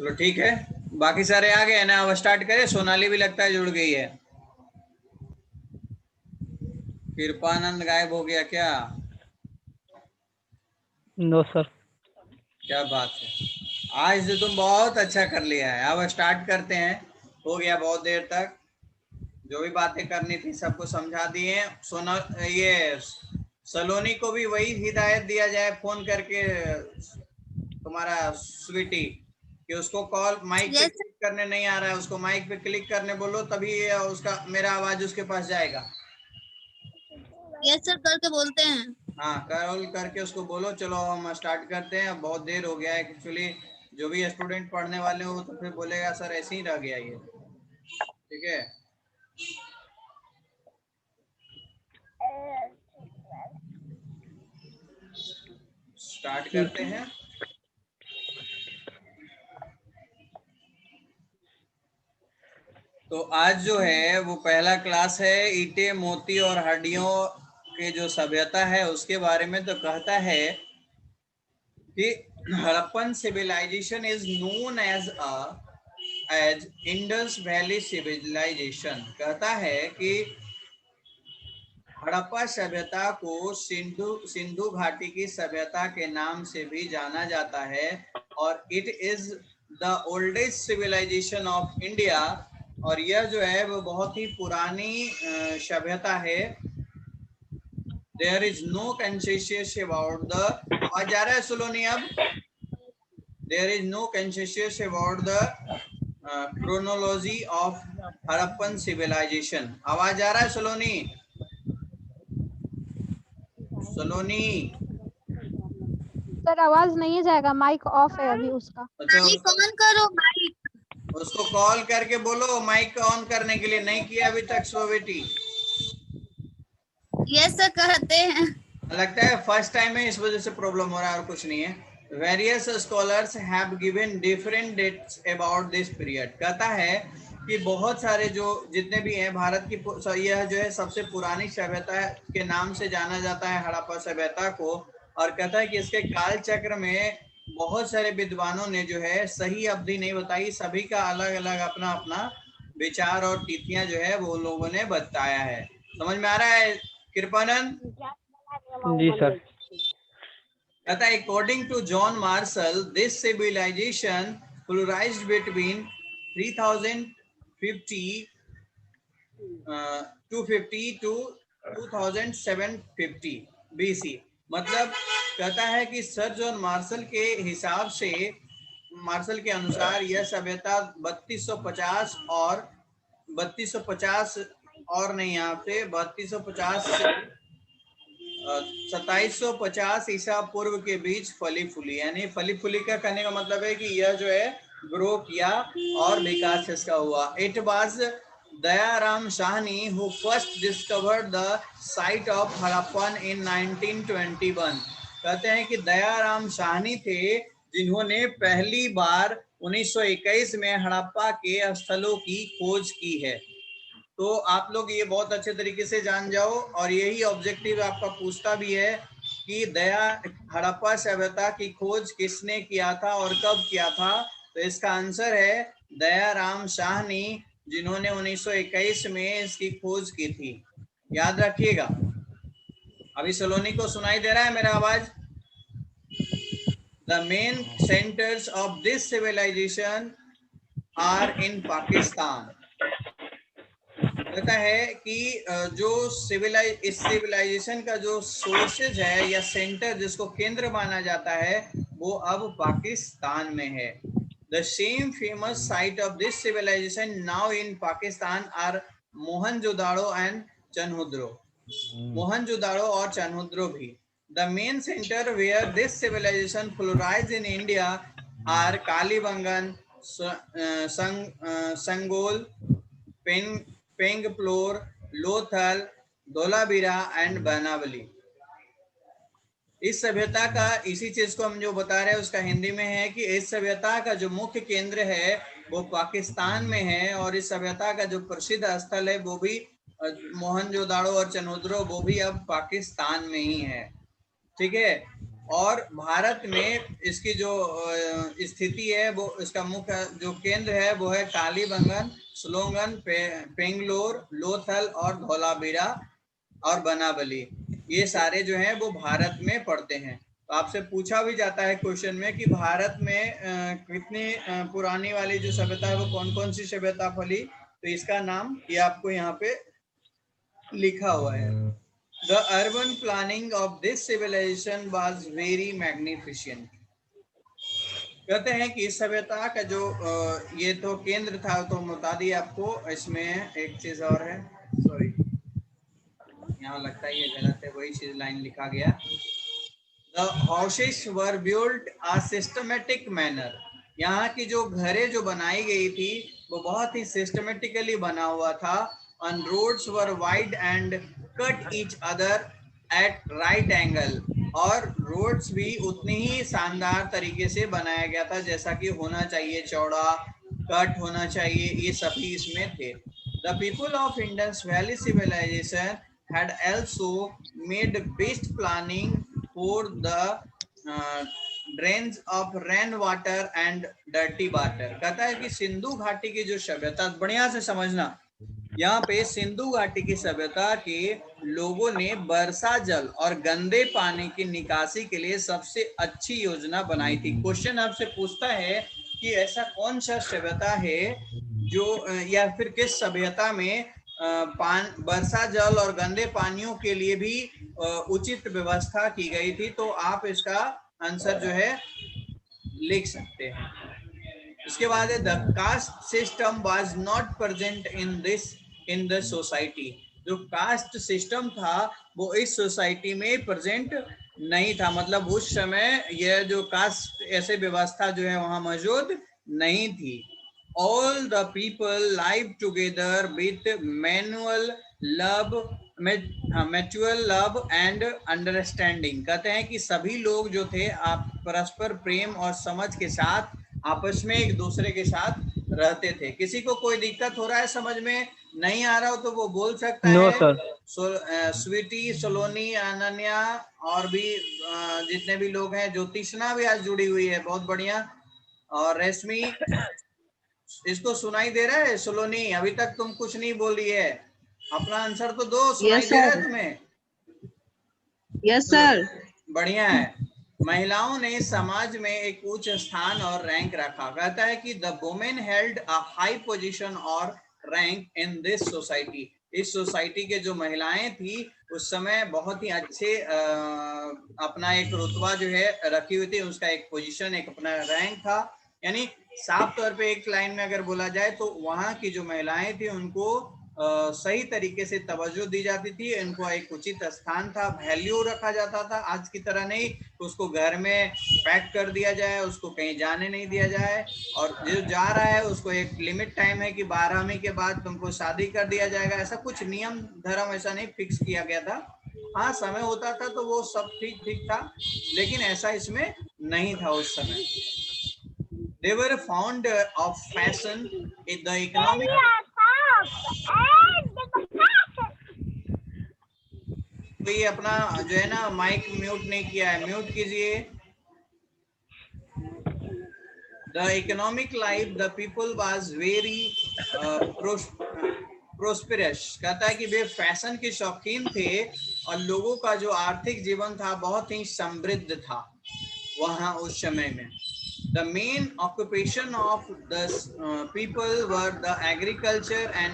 चलो ठीक है, बाकी सारे आ गए ना। अब स्टार्ट करें। सोनाली भी लगता है जुड़ गई है। कृपानंद गायब हो गया क्या? No sir. क्या बात है, आज तो तुम बहुत अच्छा कर लिया है। अब स्टार्ट करते हैं। हो गया बहुत देर तक, जो भी बातें करनी थी सबको समझा दिए। सोना ये सलोनी को भी वही हिदायत दिया जाए फोन करके, तुम्हारा स्वीटी, कि उसको कॉल माइक पे यस क्लिक करने नहीं आ रहा है, उसको माइक पे क्लिक करने बोलो, तभी उसका मेरा आवाज उसके पास जाएगा। यस सर, करके बोलते हैं। हाँ, कॉल करके उसको बोलो। चलो हम स्टार्ट करते हैं, अब बहुत देर हो गया है एक्चुअली। जो भी स्टूडेंट पढ़ने वाले हो तो फिर बोलेगा सर ऐसे ही रह गया ये। ठीक है, स्टार्ट ठीक करते हैं। तो आज जो है वो पहला क्लास है, ईंटे मोती और हड्डियों के जो सभ्यता है उसके बारे में। तो कहता है कि Harappan civilisation is known as Indus Valley civilisation. कहता है कि हड़प्पा सभ्यता को सिंधु सिंधु घाटी की सभ्यता के नाम से भी जाना जाता है, और it is the oldest civilisation of India. और यह जो है वो बहुत ही पुरानी सभ्यता है। There is no consensus about the, आवाज जा रहा है सुलोनी अब? There is no consensus about the chronology of Harappan civilisation. आवाज आ रहा है सलोनी? सलोनी, सर आवाज नहीं जाएगा, माइक ऑफ है अभी उसका। अच्छा माइक ऑन करो, माइक। उसको कॉल करके बोलो माइक ऑन करने के लिए। नहीं किया अभी तक सो बेटी? यस सर, कहते हैं। लगता है फर्स्ट टाइम है, इस वजह से प्रॉब्लम हो रहा है और कुछ नहीं है। Various scholars have given different dates about this period. कहता है कि बहुत सारे जो जितने भी हैं भारत की, यह जो है सबसे पुरानी सभ्यता के नाम से जाना जाता है हड़प्पा सभ्यता को। और कहता है कि इसके काल चक्र में बहुत सारे विद्वानों ने जो है सही अवधि नहीं बताई, सभी का अलग अलग अपना अपना विचार और तिथियां जो है वो लोगों ने बताया है। समझ में आ रहा है कृपानंद? जी सर। कहता है according to John Marshall this civilization flourished between 3050 250 to 2750 BC. मतलब कहता है कि सर जॉन मार्शल के हिसाब से, मार्शल के अनुसार यह सभ्यता 3250 और 3250 और नहीं, यहाँ पे 3250 2750 ईसा पूर्व के बीच फली फूली। यानी फली फूली का कहने का मतलब है कि यह जो है ग्रो किया और विकास इसका हुआ। It was Dayaram Sahni who first discovered the site of Harappan in 1921। कहते हैं कि दयाराम साहनी थे जिन्होंने पहली बार 1921 में हड़प्पा के स्थलों की खोज की है। तो आप लोग ये बहुत अच्छे तरीके से जान जाओ, और यही ऑब्जेक्टिव आपका पूछता भी है कि हड़प्पा सभ्यता की खोज किसने किया था और कब किया था। तो इसका आंसर है दयाराम साहनी, जिन्होंने 1921 में इसकी खोज की थी। याद रखिएगा। अभी सलोनी को सुनाई दे रहा है मेरा आवाज? The main centres of this civilisation are in Pakistan. कहता है कि जो इस सिविलाइजेशन का जो सोर्सेज है या सेंटर जिसको केंद्र माना जाता है वो अब पाकिस्तान में है। The same famous site of this civilization now in Pakistan are Mohenjodaro and Chanhudaro. Mohenjodaro और चनहुद्रो भी। The main centre where this civilization flourish in India are Kalibangan, Sanghol, पेंगप्लोर, लोथल, धोलावीरा एंड बनावली। इस सभ्यता का, इसी चीज को हम जो बता रहे हैं उसका हिंदी में है कि इस सभ्यता का जो मुख्य केंद्र है वो पाकिस्तान में है, और इस सभ्यता का जो प्रसिद्ध स्थल है वो भी मोहनजोदाड़ो और चनहुद्रो, वो भी अब पाकिस्तान में ही है। ठीक है। और भारत में इसकी जो स्थिति है वो इसका मुख्य जो केंद्र है वो है कालीबंगन, सोलोंगन, पेंगलोर, लोथल और धौलावीरा और बनावली। ये सारे जो हैं वो भारत में पड़ते हैं। तो आपसे पूछा भी जाता है क्वेश्चन में कि भारत में कितनी पुरानी वाली जो सभ्यता है वो कौन कौन सी सभ्यता फली, तो इसका नाम ये आपको यहाँ पे लिखा हुआ है। The urban planning of this civilization was very magnificent. कहते हैं कि इस सभ्यता का जो ये तो केंद्र था तो बता दिया आपको। इसमें एक चीज और है, सॉरी यहाँ लगता है ये गलत है, वही चीज लाइन लिखा गया। The houses were built a systematic manner. यहाँ की जो घरें जो बनाई गई थी वो बहुत ही सिस्टमेटिकली बना हुआ था। On roads were wide and cut each other at right angle. और रोड्स भी उतनी ही शानदार तरीके से बनाया गया था जैसा कि होना चाहिए, चौड़ा, कट होना चाहिए, ये सभी इसमें थे। The people of Indus Valley civilization had also made best planning for the drains of rain water and dirty water. कहता है कि सिंधु घाटी की जो सभ्यता, बढ़िया से समझना, यहाँ पे सिंधु घाटी की सभ्यता के लोगों ने वर्षा जल और गंदे पानी की निकासी के लिए सबसे अच्छी योजना बनाई थी। क्वेश्चन आपसे पूछता है कि ऐसा कौन सा सभ्यता है जो या फिर किस सभ्यता में वर्षा जल और गंदे पानियों के लिए भी उचित व्यवस्था की गई थी, तो आप इसका आंसर जो है लिख सकते हैं। इसके बाद है the caste system was not present in the society. जो कास्ट सिस्टम था वो इस सोसाइटी में प्रेजेंट नहीं था, मतलब उस समय यह जो कास्ट ऐसे व्यवस्था जो है वहां मौजूद नहीं थी। All the people live together with mutual love and understanding. कहते हैं कि सभी लोग जो थे आप परस्पर प्रेम और समझ के साथ आपस में एक दूसरे के साथ रहते थे। किसी को कोई दिक्कत हो रहा है, समझ में नहीं आ रहा हो तो वो बोल सकता नो है। सर। स्वीटी, सोलोनी, अनन्या और भी जितने भी लोग हैं, ज्योतिषना भी आज जुड़ी हुई है, बहुत बढ़िया। और रेशमी, इसको सुनाई दे रहा है? सोलोनी, अभी तक तुम कुछ नहीं बोली है, अपना आंसर तो दो। सुनाई दे रहा है तुम्हें? Yes sir. बढ़िया है। महिलाओं ने समाज में एक उच्च स्थान और रैंक रखा। कहता है कि the women held a high position और रैंक इन दिस सोसाइटी। इस सोसाइटी के जो महिलाएं थी उस समय बहुत ही अच्छे अपना एक रुतबा जो है रखी हुई थी, उसका एक पोजीशन, एक अपना रैंक था। यानी साफ तौर पे एक लाइन में अगर बोला जाए तो वहां की जो महिलाएं थी उनको सही तरीके से तवज्जो दी जाती थी, इनको एक उचित स्थान था, वैल्यू रखा जाता था। आज की तरह नहीं उसको घर में पैक कर दिया जाए, उसको कहीं जाने नहीं दिया जाए, और जो जा रहा है उसको एक लिमिट टाइम है कि 12वीं के बाद तुमको शादी कर दिया जाएगा। ऐसा कुछ नियम धर्म ऐसा नहीं फिक्स किया गया था। हाँ, समय होता था तो वो सब ठीक था, लेकिन ऐसा इसमें नहीं था उस समय। They were fond of fashion in the economic. तो ये अपना जो है ना माइक म्यूट नहीं किया है, म्यूट कीजिए। The economic life, the people was very prosperous. कहता है कि वे फैशन के शौकीन थे और लोगों का जो आर्थिक जीवन था बहुत ही समृद्ध था वहां उस समय में। The main occupation of the people were the agriculture and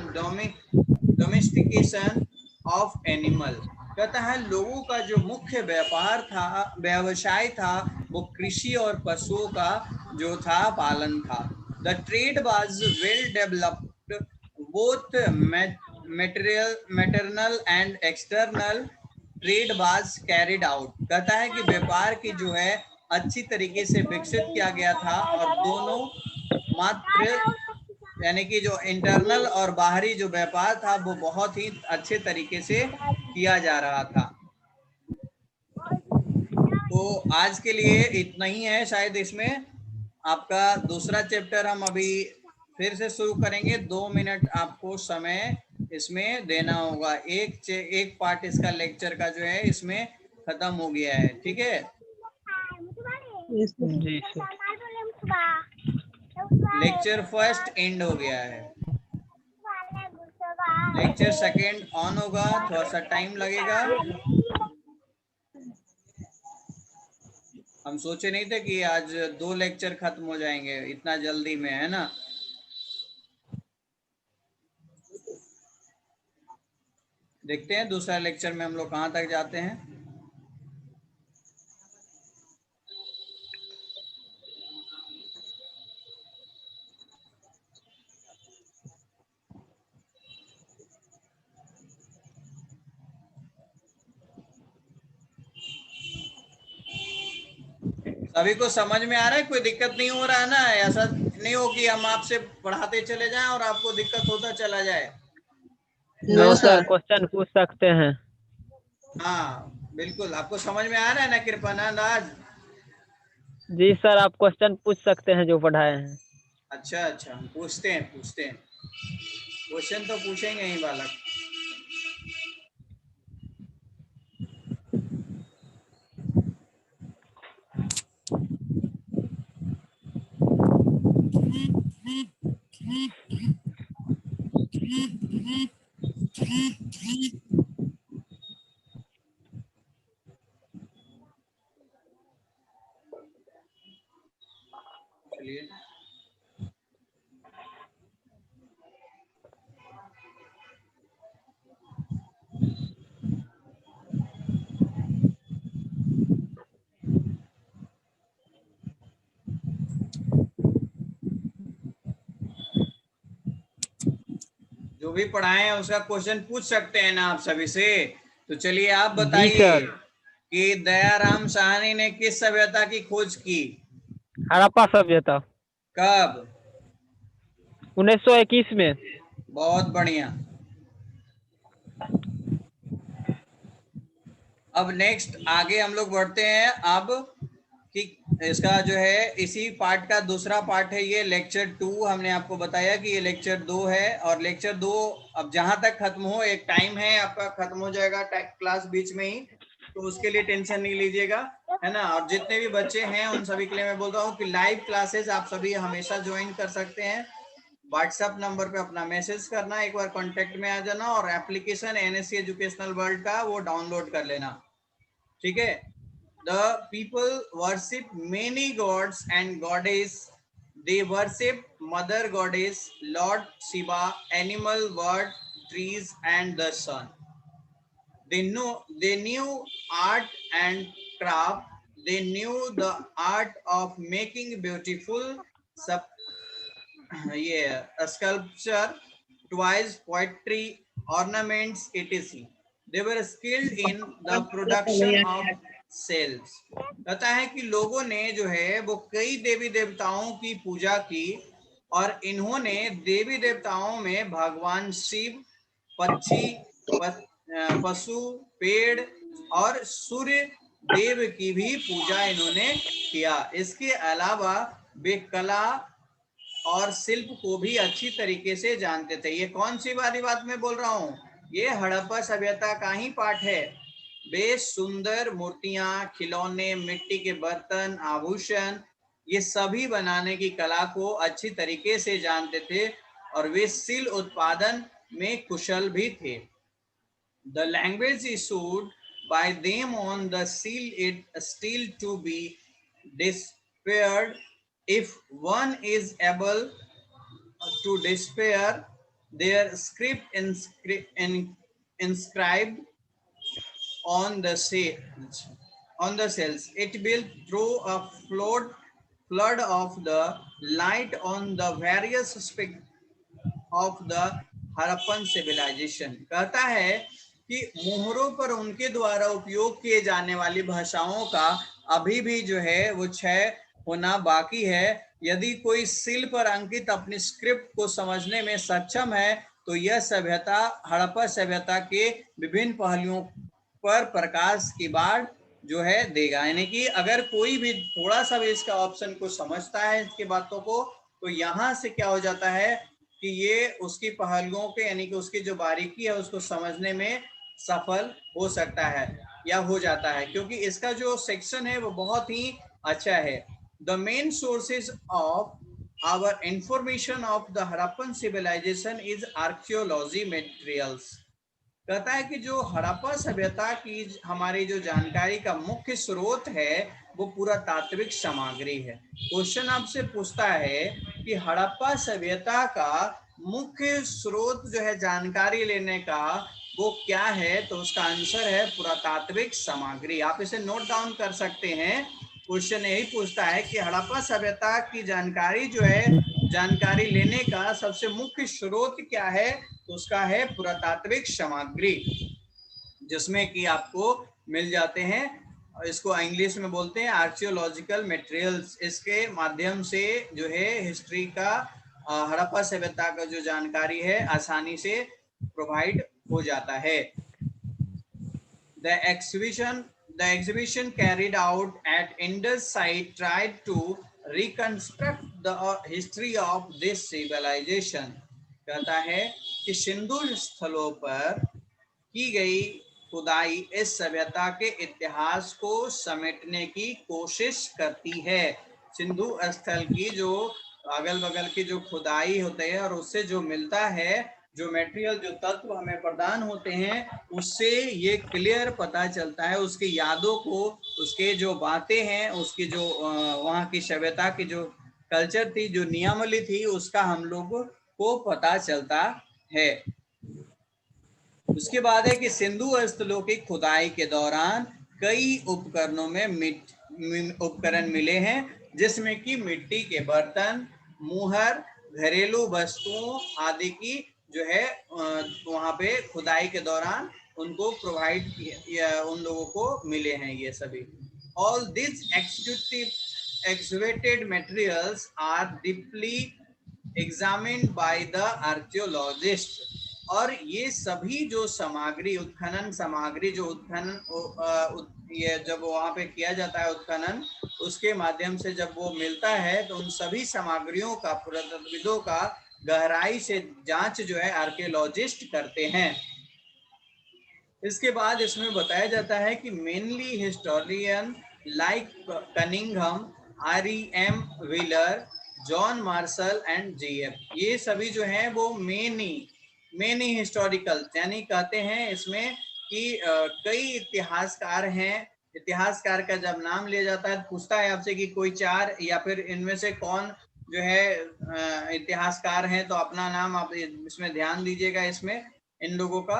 domestication of animal. कहता है लोगों का जो मुख्य व्यापार था, व्यवसाय था, वो कृषि और पशुओं का जो था पालन था। The trade was well developed, both maternal and external trade was carried out. कहता है कि व्यापार की जो है अच्छी तरीके से विकसित किया गया था और दोनों मात्र यानी कि जो इंटरनल और बाहरी जो व्यापार था वो बहुत ही अच्छे तरीके से किया जा रहा था। तो आज के लिए इतना ही है। शायद इसमें आपका दूसरा चैप्टर हम अभी फिर से शुरू करेंगे। 2 मिनट आपको समय इसमें देना होगा। एक पार्ट इसका लेक्चर का जो है इसमें खत्म हो गया है, ठीक है। Yes, sir. जी सर। लेक्चर फर्स्ट एंड हो गया है, लेक्चर सेकेंड ऑन होगा, थोड़ा सा टाइम लगेगा। हम सोचे नहीं थे कि आज 2 लेक्चर खत्म हो जाएंगे इतना जल्दी में, है ना। देखते हैं दूसरा लेक्चर में हम लोग कहाँ तक जाते हैं। सभी को समझ में आ रहा है, कोई दिक्कत नहीं हो रहा है ना। ऐसा नहीं हो कि हम आपसे पढ़ाते चले जाएं और आपको दिक्कत होता चला जाए। No, no sir. Sir, question पूछ सकते हैं। हाँ बिल्कुल, आपको समझ में आ रहा है ना कृपानंद आज। जी सर, आप क्वेश्चन पूछ सकते हैं जो पढ़ाए हैं। अच्छा अच्छा, हम पूछते हैं क्वेश्चन तो पूछेंगे ही बालक। चलिए जो भी पढ़ाए हैं उसका क्वेश्चन पूछ सकते हैं ना आप सभी से। तो चलिए आप जी बताइए सर। कि दयाराम साहनी ने किस सभ्यता की खोज की, हड़प्पा सभ्यता, कब? 1921 में। बहुत बढ़िया। अब नेक्स्ट आगे हम लोग बढ़ते हैं अब कि इसका जो है इसी पार्ट का दूसरा पार्ट है ये लेक्चर 2। हमने आपको बताया कि ये लेक्चर 2 है और लेक्चर 2 अब जहां तक खत्म हो, एक टाइम है आपका, खत्म हो जाएगा क्लास बीच में ही, तो उसके लिए टेंशन नहीं लीजिएगा, है ना। और जितने भी बच्चे हैं उन सभी के लिए मैं बोलता हूँ कि लाइव क्लासेस आप सभी हमेशा ज्वाइन कर सकते हैं। व्हाट्सएप नंबर पे अपना मैसेज करना, एक बार कांटेक्ट में आ जाना और एप्लीकेशन एनएससी एजुकेशनल वर्ल्ड का वो डाउनलोड कर लेना, ठीक है। The people worship many gods and goddess. They worship Mother Goddess, Lord Shiva, animal, bird, trees, and the sun. They knew art and craft. They knew the art of making beautiful sculpture, toys, poetry, ornaments, etc. They were skilled in the production of cells. कहता है कि लोगों ने जो है वो कई देवी देवताओं की पूजा की और इन्होंने देवी देवताओं में भगवान शिव, पक्षी, पशु, पेड़ और सूर्य देव की भी पूजा इन्होंने किया। इसके अलावा वे कला और शिल्प को भी अच्छी तरीके से जानते थे। ये कौन सी वाली बात मैं बोल रहा हूँ, ये हड़प्पा सभ्यता का ही पाठ है। वे सुंदर मूर्तियां, खिलौने, मिट्टी के बर्तन, आभूषण, ये सभी बनाने की कला को अच्छी तरीके से जानते थे और वे सील उत्पादन में कुशल भी थे। The language issued by them on the seal it still to be despaired. If one is able to despair their script inscribed on the cells, it will throw a flood of the light on the various aspects of the Harappan civilisation. कहता है कि मोहरों पर उनके द्वारा उपयोग किए जाने वाली भाषाओं का अभी भी जो है वो क्षय होना बाकी है। यदि कोई सील पर अंकित अपनी स्क्रिप्ट को समझने में सक्षम है तो यह सभ्यता हड़प्पा सभ्यता के विभिन्न पहलुओं पर प्रकाश की बाढ़ जो है देगा। यानी कि अगर कोई भी थोड़ा सा भी इसका ऑप्शन को समझता है इसकी बातों को, तो यहाँ से क्या हो जाता है कि ये उसकी पहलुओं के यानी कि उसकी जो बारीकी है उसको समझने में सफल हो सकता है या हो जाता है, क्योंकि इसका जो सेक्शन है वो बहुत ही अच्छा है। The main sources of our information of the Harappan civilization is archaeology materials। कहता है कि जो हड़प्पा सभ्यता की हमारी जो जानकारी का मुख्य स्रोत है वो पुरातात्विक सामग्री है। क्वेश्चन आपसे पूछता है कि हड़प्पा सभ्यता का मुख्य स्रोत जो है जानकारी लेने का वो क्या है, तो उसका आंसर है पुरातात्विक सामग्री। आप इसे नोट डाउन कर सकते हैं। क्वेश्चन यही पूछता है कि हड़प्पा सभ्यता की जानकारी जो है, जानकारी लेने का सबसे मुख्य स्रोत क्या है, तो उसका है पुरातात्विक सामग्री, जिसमें कि आपको मिल जाते हैं, इसको इंग्लिश में बोलते हैं आर्कियोलॉजिकल मटेरियल्स। इसके माध्यम से जो है हिस्ट्री का, हड़प्पा सभ्यता का जो जानकारी है आसानी से प्रोवाइड हो जाता है। The exhibition carried out at Indus site tried to reconstruct the history of this civilization। कहता है कि सिंधु स्थलों पर की गई खुदाई इस सभ्यता के इतिहास को समेटने की कोशिश करती है। सिंधु स्थल की जो अगल बगल की जो खुदाई होते हैं और उससे जो मिलता है, जो मटेरियल, जो तत्व हमें प्रदान होते हैं, उससे ये क्लियर पता चलता है, उसकी यादों को, उसके जो बातें हैं, उसकी जो वहाँ की सभ्यता की जो कल्चर थी, जो नियमावली थी, उसका हम लोग को पता चलता है। उसके बाद है कि सिंधु स्थलों की खुदाई के दौरान कई उपकरणों में उपकरण मिले हैं, जिसमें कि मिट्टी के बर्तन, मुहर, घरेलू वस्तुओं आदि की जो है वहां पे खुदाई के दौरान उनको प्रोवाइड या उन लोगों को मिले हैं ये सभी। All this excavated materials are deeply examined by the archaeologist। और ये सभी जो सामग्री, उत्खनन सामग्री, जो उत्खनन ये जब वहां पे किया जाता है उत्खनन, उसके माध्यम से जब वो मिलता है तो उन सभी सामग्रियों का, पुरातत्वविदों का गहराई से जांच जो है आर्कियोलॉजिस्ट करते हैं। इसके बाद इसमें बताया जाता है कि mainly historian like Cunningham, R.E.M. Wheeler, John Marshall and G.F., ये सभी जो हैं वो मेनी हिस्टोरिकल, यानी कहते हैं इसमें कि कई इतिहासकार हैं। इतिहासकार का जब नाम लिया जाता है, पूछता है आपसे कि कोई चार या फिर इनमें से कौन जो है इतिहासकार हैं, तो अपना नाम आप इसमें ध्यान दीजिएगा। इसमें इन लोगों का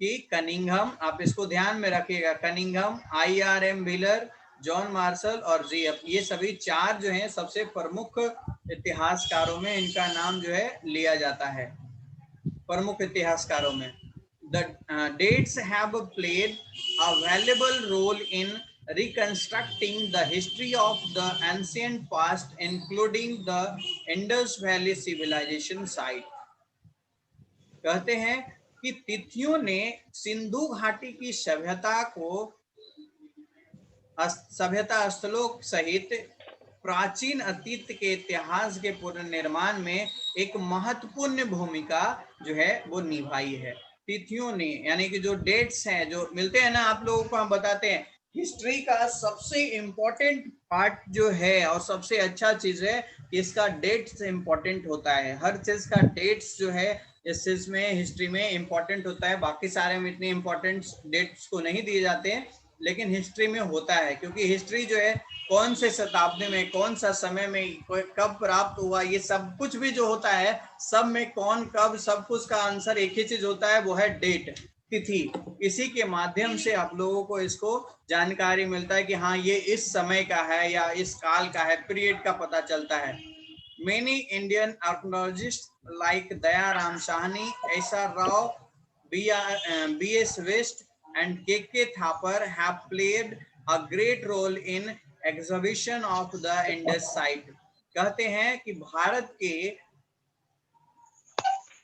कि कनिंघम, आप इसको ध्यान में रखिएगा, Cunningham, I.R.M. Wheeler, John Marshall और G.F., ये सभी चार जो हैं सबसे प्रमुख इतिहासकारों में इनका नाम जो है लिया जाता है, प्रमुख इतिहासकारों में। The dates have played a valuable role in reconstructing the history of the ancient past, including the Indus Valley civilization site। कहते हैं कि तिथियों ने सिंधु घाटी की सभ्यता स्थलों सहित प्राचीन अतीत के इतिहास के पुनर्निर्माण में एक महत्वपूर्ण भूमिका जो है वो निभाई है। तिथियों ने, यानी कि जो डेट्स हैं जो मिलते हैं ना, आप लोगों को हम बताते हैं हिस्ट्री का सबसे इम्पोर्टेंट पार्ट जो है और सबसे अच्छा चीज है कि इसका डेट्स इम्पोर्टेंट होता है। हर चीज का डेट्स जो है इस चीज में, हिस्ट्री में इम्पोर्टेंट होता है। बाकी सारे में इतने इम्पोर्टेंट डेट्स को नहीं दिए जाते हैं, लेकिन हिस्ट्री में होता है, क्योंकि हिस्ट्री जो है कौन से शताब्दी में, कौन सा समय में, कब प्राप्त हुआ, ये सब कुछ भी जो होता है, सब में कौन कब, सब कुछ का आंसर एक ही चीज होता है, वो है डेट, तिथि। इसी के माध्यम से आप लोगों को इसको जानकारी मिलता है कि हाँ ये इस समय का है या इस काल का है, पीरियड का पता चलता है। Many Indian archaeologist like Dayaram Sahni, S R. Rao, B.S. West and K.K. Thapar have played a great role in exhibition of the Indus site। कहते हैं कि भारत के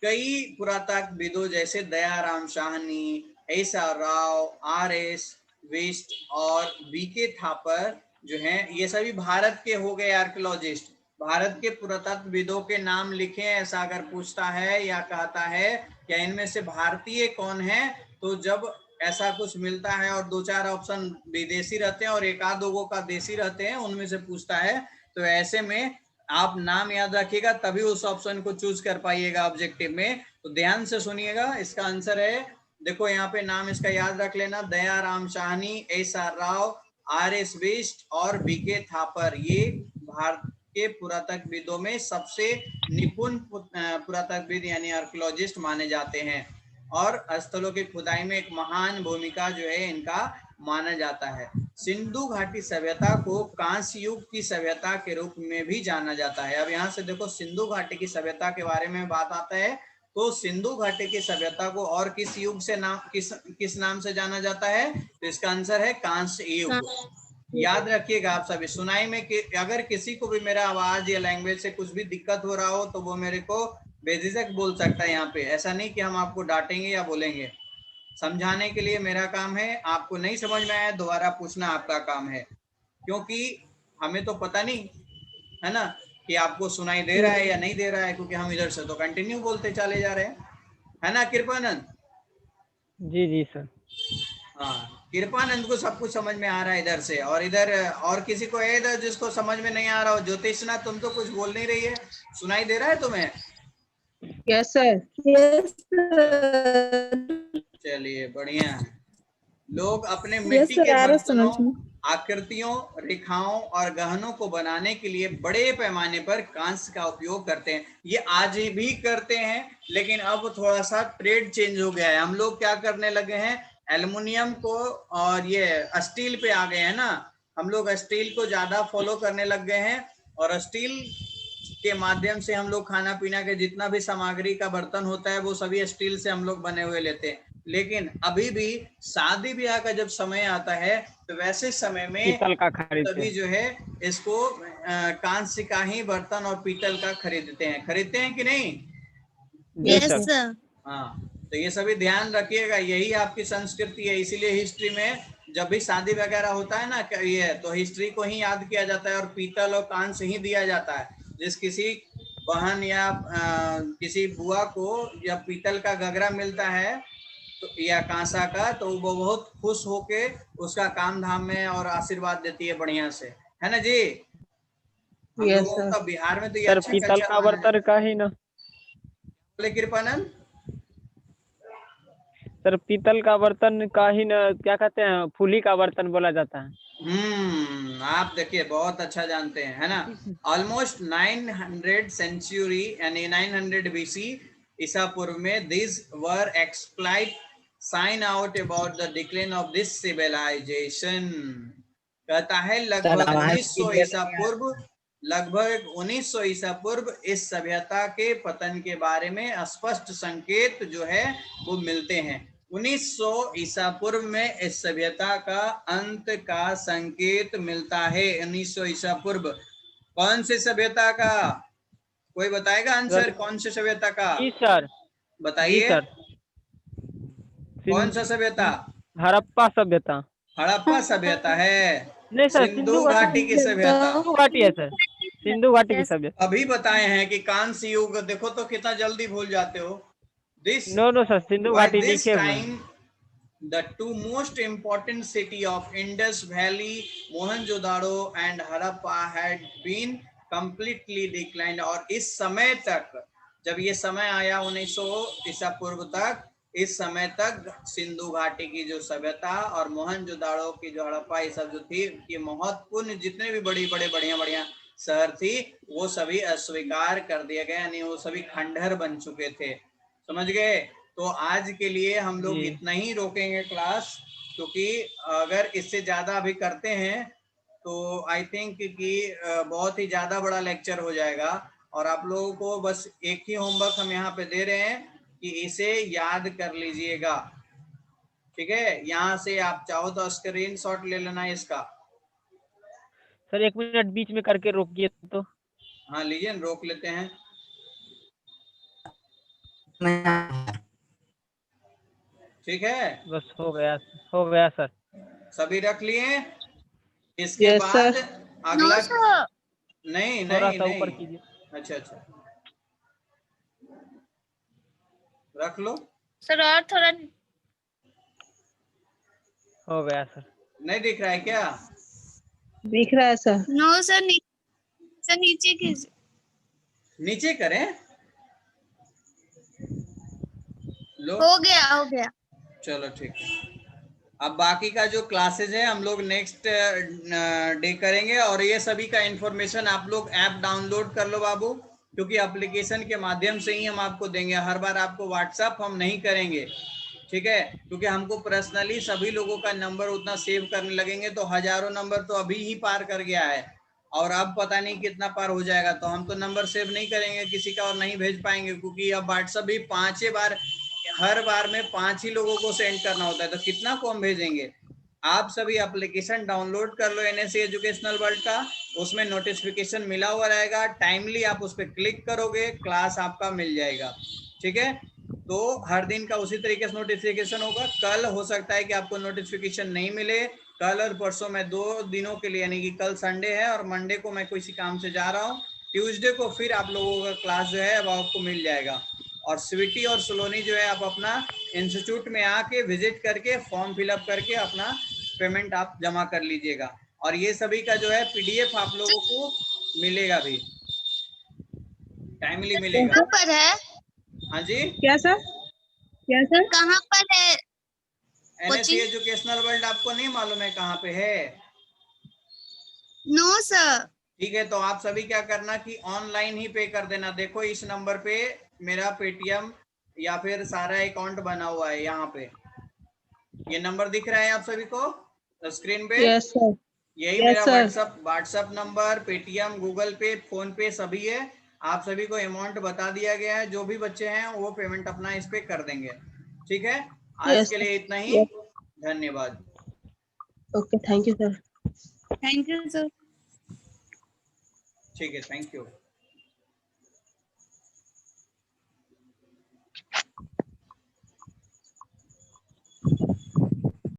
कई पुरातत्वविदों जैसे दयाराम साहनी, एस.आर. राव, R.S. वेस्ट और B.K. थापर जो हैं, ये सभी भारत के हो गए आर्कियोलॉजिस्ट। भारत के पुरातत्वविदों के नाम लिखें, ऐसा अगर पूछता है या कहता है क्या इनमें से भारतीय कौन है, तो जब ऐसा कुछ मिलता है और 2-4 ऑप्शन विदेशी रहते हैं और एक आध दो का देसी रहते हैं, उनमें से पूछता है। तो ऐसे में आप नाम याद रखिएगा तभी उस ऑप्शन को चूज कर पाइएगा ऑब्जेक्टिव में। तो ध्यान से सुनिएगा, इसका आंसर है, देखो यहाँ पे नाम इसका याद रख लेना, दयाराम शाहनी, एस.आर. राव, आर.एस. बिष्ट और बी.के. थापर। ये भारत के पुरातत्वविदों में सबसे निपुण पुरातत्वविद यानी आर्कियोलॉजिस्ट माने जाते हैं और स्थलों की खुदाई में एक महान भूमिका जो है इनका माना जाता है। सिंधु घाटी सभ्यता को कांस्य युग की सभ्यता के रूप में भी जाना जाता है। अब यहाँ से देखो सिंधु घाटी की सभ्यता के बारे में बात आता है, तो सिंधु घाटी की सभ्यता को और किस युग से किस नाम से जाना जाता है? तो इसका आंसर है कांस्य युग। याद रखिएगा आप सभी, सुनाई में अगर किसी को भी मेरा आवाज या लैंग्वेज से कुछ भी दिक्कत हो रहा हो तो वो मेरे को बेझिझक बोल सकता है यहाँ पे। ऐसा नहीं कि हम आपको डांटेंगे या बोलेंगे, समझाने के लिए मेरा काम है। आपको नहीं समझ में आया दोबारा पूछना आपका काम है, क्योंकि हमें तो पता नहीं है ना कि आपको सुनाई दे रहा है या नहीं दे रहा है, क्योंकि हम इधर से तो कंटिन्यू बोलते चले जा रहे हैं, है ना कृपानंद? जी जी सर। हाँ, कृपानंद को सब कुछ समझ में आ रहा है इधर से, और इधर और किसी को है इधर जिसको समझ में नहीं आ रहा हो? ज्योतिषना तुम तो कुछ बोल नहीं रही है, सुनाई दे रहा है तुम्हें? Yes sir. चलिए बढ़िया है। लोग अपने मिट्टी के बर्तनों, आकृतियों, रेखाओं और गहनों को बनाने के लिए बड़े पैमाने पर कांस्य का उपयोग करते हैं। ये आज भी करते हैं, लेकिन अब थोड़ा सा ट्रेड चेंज हो गया है। हम लोग क्या करने लगे हैं, एल्युमिनियम को और ये स्टील पे आ गए हैं ना। हम लोग स्टील को ज्यादा फॉलो करने लग गए हैं और स्टील के माध्यम से हम लोग खाना पीना के जितना भी सामग्री का बर्तन होता है वो सभी स्टील से हम लोग बने हुए लेते हैं। लेकिन अभी भी शादी ब्याह का जब समय आता है तो वैसे समय में पीतल का खरीदते सभी जो है इसको कांस्य का ही बर्तन और पीतल का खरीदते हैं कि नहीं? Yes sir. हाँ, तो ये सभी ध्यान रखिएगा, यही आपकी संस्कृति है। इसीलिए हिस्ट्री में जब भी शादी वगैरह होता है ना ये, तो हिस्ट्री को ही याद किया जाता है और पीतल और कांस्य ही दिया जाता है। जिस किसी बहन या किसी बुआ को जब पीतल का गगरा मिलता है तो या कांसा का, तो वो बहुत खुश होके उसका काम धाम में और आशीर्वाद देती है बढ़िया से, है ना जी? हम यस लोगों सर। का बिहार में तो ये सर। अच्छा पीतल कल्चर का माना बर्तन का ही ना बोले कृपानंद? सर, पीतल का बर्तन का ही ना, क्या कहते हैं, फूली का बर्तन बोला जाता है। आप देखिए बहुत अच्छा जानते हैं, है ना? ऑलमोस्ट 900 सेंचुरी यानी 900 BC ईसा पूर्व में this were exploit sign out about the decline of this civilisation. कहता है लगभग 1900 ईसा पूर्व, लगभग 1900 ईसा पूर्व इस सभ्यता के पतन के बारे में स्पष्ट संकेत जो है वो मिलते हैं। 1900 ईसा पूर्व में इस सभ्यता का अंत का संकेत मिलता है। 1900 ईसा पूर्व कौन सी सभ्यता का? कोई बताएगा आंसर? कौन सी सभ्यता का? जी सर। बताइए। जी सर। कौन सा सभ्यता? हड़प्पा सभ्यता। हड़प्पा सभ्यता है। नहीं सर, सिंधु घाटी की सभ्यता। सिंधु घाटी है सर, सिंधु घाटी की सभ्यता। अभी बताए हैं कि कांस्य युग, देखो तो कितना जल्दी भूल जाते हो। This no sir, Sindhu by घाटी this लिखे हुए हैं। time the two most important city of Indus Valley, Mohenjo-daro and Harappa had been completely declined। और इस समय तक, जब ये समय आया 1900 ईसा पूर्व तक, इस समय तक सिंधु घाटी की जो सभ्यता और मोहनजोदाड़ो की जो हड़प्पा ये सब जो थी, ये महत्वपूर्ण जितने भी बढ़िया शहर थी वो सभी अस्वीकार कर दिए गए, यानी वो सभी खंडहर बन चुके थे। समझ गए? तो आज के लिए हम लोग इतना ही रोकेंगे क्लास, क्योंकि अगर इससे ज्यादा अभी करते हैं तो आई थिंक कि बहुत ही ज्यादा बड़ा लेक्चर हो जाएगा। और आप लोगों को बस एक ही होमवर्क हम यहाँ पे दे रहे हैं कि इसे याद कर लीजिएगा, ठीक है? यहाँ से आप चाहो तो स्क्रीनशॉट ले लेना इसका। सर 1 मिनट बीच में करके रोकिए तो। हाँ लीजिए, रोक लेते हैं। ठीक है, बस हो गया सर। सभी रख लिए? इसके Yes, बाद sir. अगला सर। नहीं थोड़ा नहीं सा ऊपर नहीं, कीजिए। अच्छा रख लो। सर और थोड़ा हो गया सर। नहीं दिख रहा है क्या? दिख रहा है सर। नो सर, सर नीचे कीजिए। नीचे करें? लो, हो गया। चलो ठीक है। अब बाकी का जो क्लासेज है हम लोग नेक्स्ट डे करेंगे, और ये सभी का इंफॉर्मेशन आप लोग ऐप डाउनलोड कर लो बाबू, क्योंकि एप्लीकेशन के माध्यम से ही हम आपको देंगे। हर बार आपको व्हाट्सएप हम नहीं करेंगे, ठीक है? क्योंकि हमको पर्सनली सभी लोगों का नंबर उतना सेव करने लगेंगे तो हजारों नंबर तो अभी ही पार कर गया है, और अब पता नहीं कितना पार हो जाएगा। तो हम तो नंबर सेव नहीं करेंगे किसी का और नहीं भेज पाएंगे, क्योंकि अब व्हाट्सएप भी 5 बार, हर बार में 5 ही लोगों को सेंड करना होता है, तो कितना को हम भेजेंगे। आप सभी एप्लीकेशन डाउनलोड कर लो NSE एजुकेशनल वर्ल्ड का, उसमें नोटिफिकेशन मिला हुआ रहेगा, टाइमली आप उस पर क्लिक करोगे, क्लास आपका मिल जाएगा, ठीक है? तो हर दिन का उसी तरीके से नोटिफिकेशन होगा। कल हो सकता है कि आपको नोटिफिकेशन नहीं मिले, कल और परसों में 2 दिनों के लिए, यानी कि कल संडे है और मंडे को मैं किसी काम से जा रहा हूँ, ट्यूसडे को फिर आप लोगों का क्लास जो है अब आपको मिल जाएगा। और स्वीटी और सलोनी जो है आप अपना इंस्टीट्यूट में आके विजिट करके फॉर्म फिलअप करके अपना पेमेंट आप जमा कर लीजिएगा, और ये सभी का जो है PDF आप लोगों को मिलेगा भी, टाइमली मिलेगा। कहाँ पर है? हाँ जी, क्या सर? क्या सर? कहाँ पर है? NSE coaching? एजुकेशनल वर्ल्ड आपको नहीं मालूम है कहाँ पे है? No sir. ठीक है, तो आप सभी क्या करना कि ऑनलाइन ही पे कर देना। देखो इस नंबर पे मेरा पेटीएम या फिर सारा अकाउंट बना हुआ है, यहाँ पे ये नंबर दिख रहा है आप सभी को स्क्रीन पे? Yes sir. यही यस मेरा sir. WhatsApp number, Paytm, Google पे, फोन पे सभी है। आप सभी को अमाउंट बता दिया गया है, जो भी बच्चे हैं वो पेमेंट अपना इस पे कर देंगे, ठीक है? आज यस के सर। लिए इतना ही, यस। धन्यवाद। Okay, thank you sir. Thank you sir. ठीक है, थैंक यू।